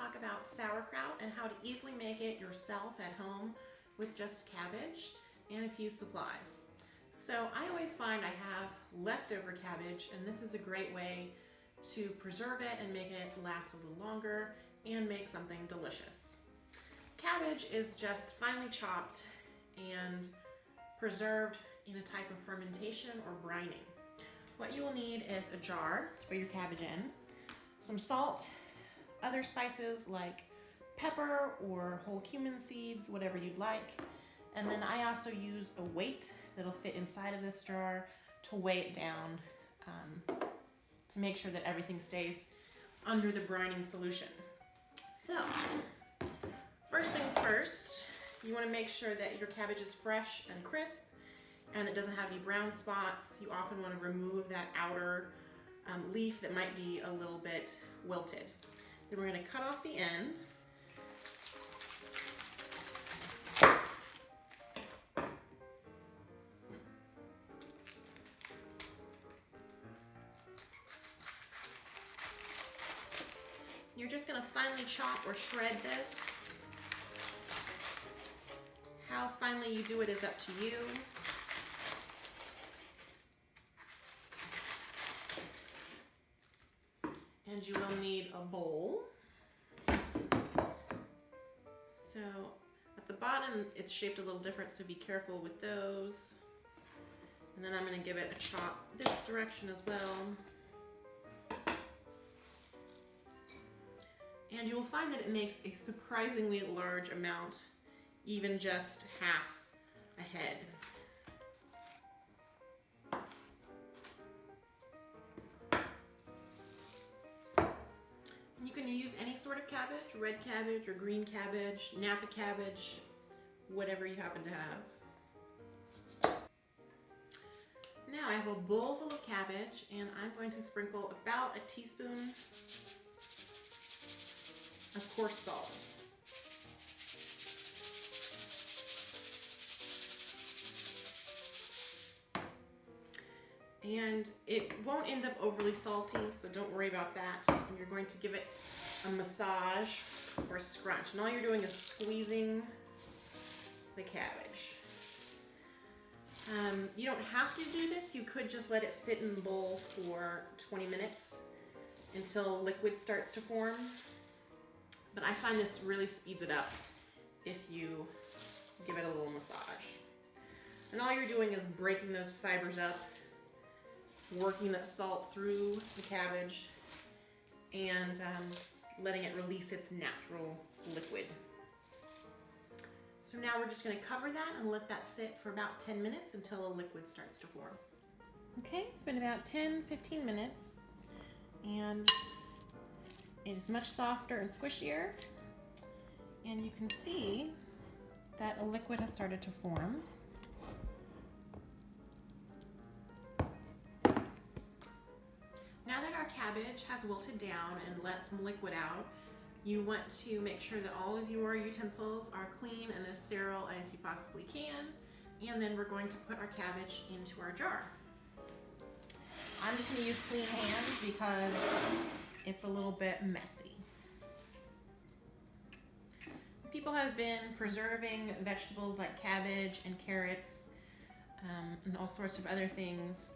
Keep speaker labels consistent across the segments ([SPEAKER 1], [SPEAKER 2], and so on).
[SPEAKER 1] talk about sauerkraut and how to easily make it yourself at home with just cabbage and a few supplies. So I always find I have leftover cabbage, and this is a great way to preserve it and make it last a little longer and make something delicious. Cabbage is just finely chopped and preserved in a type of fermentation or brining. What you will need is a jar to put your cabbage in, some salt, other spices like pepper or whole cumin seeds, whatever you'd like. And then I also use a weight that'll fit inside of this jar to weigh it down to make sure that everything stays under the brining solution. So, first things first, you want to make sure that your cabbage is fresh and crisp and it doesn't have any brown spots. You often want to remove that outer leaf that might be a little bit wilted. Then we're going to cut off the end. You're just going to finely chop or shred this. How finely you do it is up to you. And you will need a bowl. So at the bottom, it's shaped a little different, so be careful with those. And then I'm going to give it a chop this direction as well. And you will find that it makes a surprisingly large amount, even just half a head. You can use any sort of cabbage, red cabbage or green cabbage, Napa cabbage, whatever you happen to have. Now I have a bowl full of cabbage, and I'm going to sprinkle about a teaspoon of coarse salt. And it won't end up overly salty, so don't worry about that. And you're going to give it a massage or a scrunch. And all you're doing is squeezing the cabbage. You don't have to do this. You could just let it sit in the bowl for 20 minutes until liquid starts to form. But I find this really speeds it up if you give it a little massage. And all you're doing is breaking those fibers up, working that salt through the cabbage, and letting it release its natural liquid. So now we're just going to cover that and let that sit for about 10 minutes until a liquid starts to form. Okay, it's been about 10-15 minutes, and it is much softer and squishier, and you can see that a liquid has started to form. Now that our cabbage has wilted down and let some liquid out, you want to make sure that all of your utensils are clean and as sterile as you possibly can, and then we're going to put our cabbage into our jar. I'm just going to use clean hands because it's a little bit messy. People have been preserving vegetables like cabbage and carrots and all sorts of other things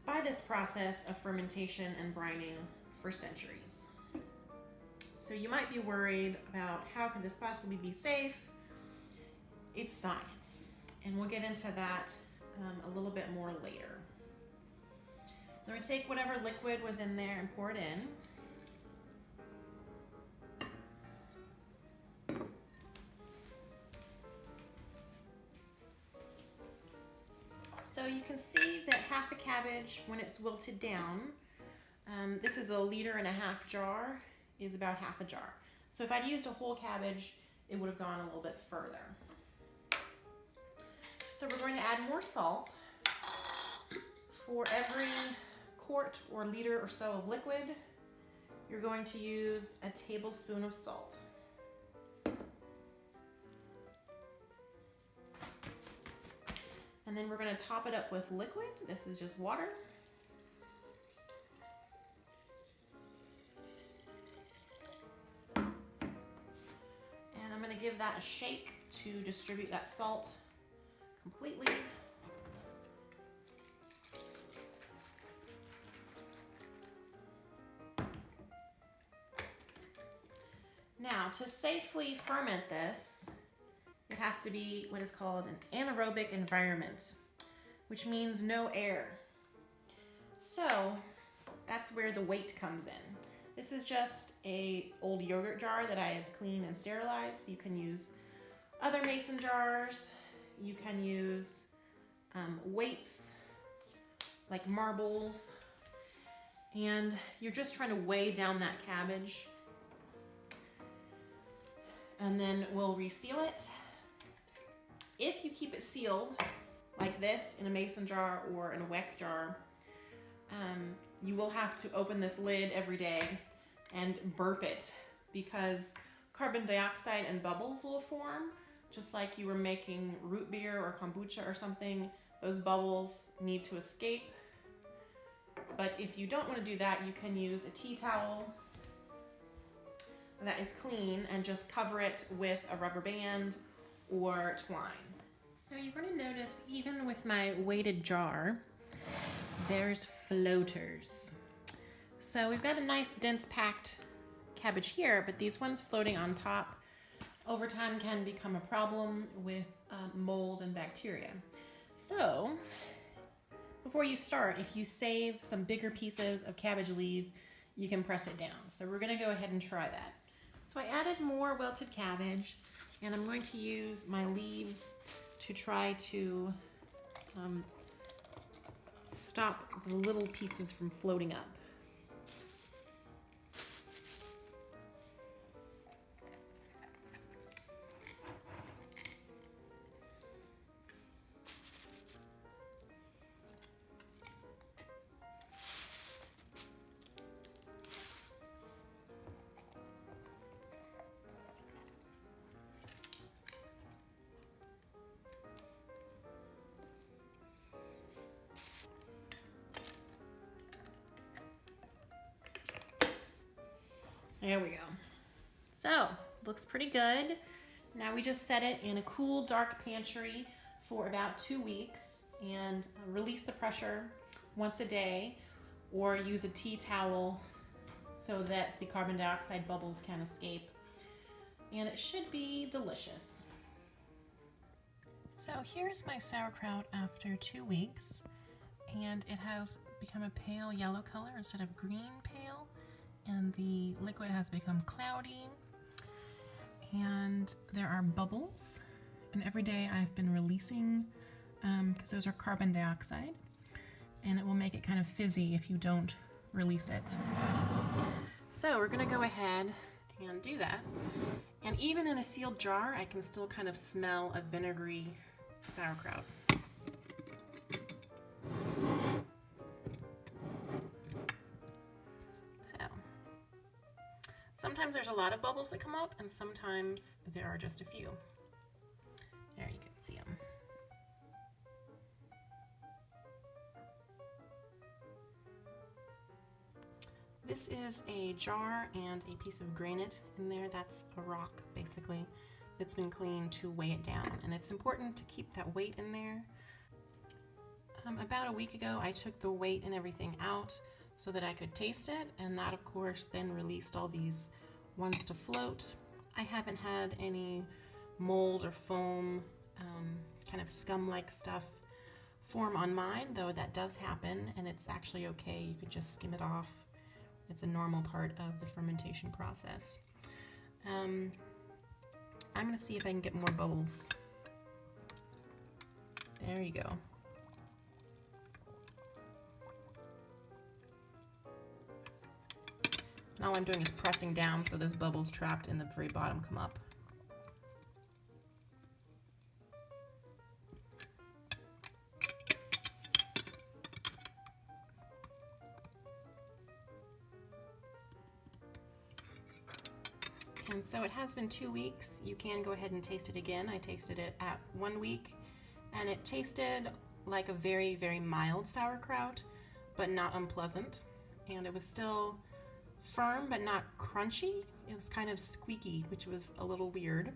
[SPEAKER 1] by this process of fermentation and brining for centuries. So you might be worried about how could this possibly be safe. It's science, and we'll get into that a little bit more later. I'm going to take whatever liquid was in there and pour it in. So you can see that half a cabbage, when it's wilted down, this is a 1.5 liter jar, is about half a jar. So if I'd used a whole cabbage, it would have gone a little bit further. So we're going to add more salt. For every quart or liter or so of liquid, you're going to use a tablespoon of salt. And then we're going to top it up with liquid. This is just water. And give that a shake to distribute that salt completely. Now, to safely ferment this, it has to be what is called an anaerobic environment, which means no air. So that's where the weight comes in. This is just an old yogurt jar that I have cleaned and sterilized. You can use other mason jars. You can use weights like marbles. And you're just trying to weigh down that cabbage. And then we'll reseal it. If you keep it sealed like this in a mason jar or in a weck jar, you will have to open this lid every day and burp it, because carbon dioxide and bubbles will form, just like you were making root beer or kombucha or something. Those bubbles need to escape. But if you don't want to do that, you can use a tea towel that is clean and just cover it with a rubber band or twine. So you're going to notice, even with my weighted jar, there's floaters. So we've got a nice dense packed cabbage here, but these ones floating on top over time can become a problem with mold and bacteria. So before you start, if you save some bigger pieces of cabbage leaf, you can press it down. So we're going to go ahead and try that. So I added more wilted cabbage, and I'm going to use my leaves to try to stop the little pieces from floating up. There we go. So, looks pretty good. Now we just set it in a cool, dark pantry for about 2 weeks and release the pressure once a day, or use a tea towel so that the carbon dioxide bubbles can escape. And it should be delicious. So here's my sauerkraut after 2 weeks, and it has become a pale yellow color instead of green pale. And the liquid has become cloudy, and there are bubbles, and every day I've been releasing, because those are carbon dioxide, and it will make it kind of fizzy if you don't release it. So we're going to go ahead and do that, and even in a sealed jar I can still kind of smell a vinegary sauerkraut. Sometimes there's a lot of bubbles that come up, and sometimes there are just a few. There, you can see them. This is a jar and a piece of granite in there. That's a rock, basically, that's been cleaned to weigh it down. And it's important to keep that weight in there. About a week ago, I took the weight and everything out so that I could taste it, and that of course then released all these ones to float. I haven't had any mold or foam, kind of scum-like stuff form on mine, though that does happen, and it's actually okay. You could just skim it off. It's a normal part of the fermentation process. I'm going to see if I can get more bubbles. There you go. And all I'm doing is pressing down so those bubbles trapped in the very bottom come up. And so it has been 2 weeks. You can go ahead and taste it again. I tasted it at 1 week, and it tasted like a very, very mild sauerkraut, but not unpleasant. And it was still firm but not crunchy. It was kind of squeaky, which was a little weird.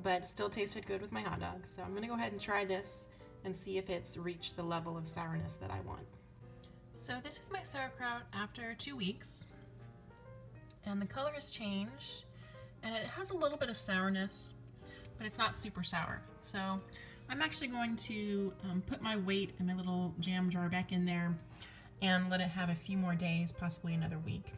[SPEAKER 1] but still tasted good with my hot dogs. So I'm gonna go ahead and try this and see if it's reached the level of sourness that I want. So this is my sauerkraut after 2 weeks, and the color has changed, and it has a little bit of sourness, but it's not super sour. So I'm actually going to put my weight in my little jam jar back in there and let it have a few more days, possibly another week.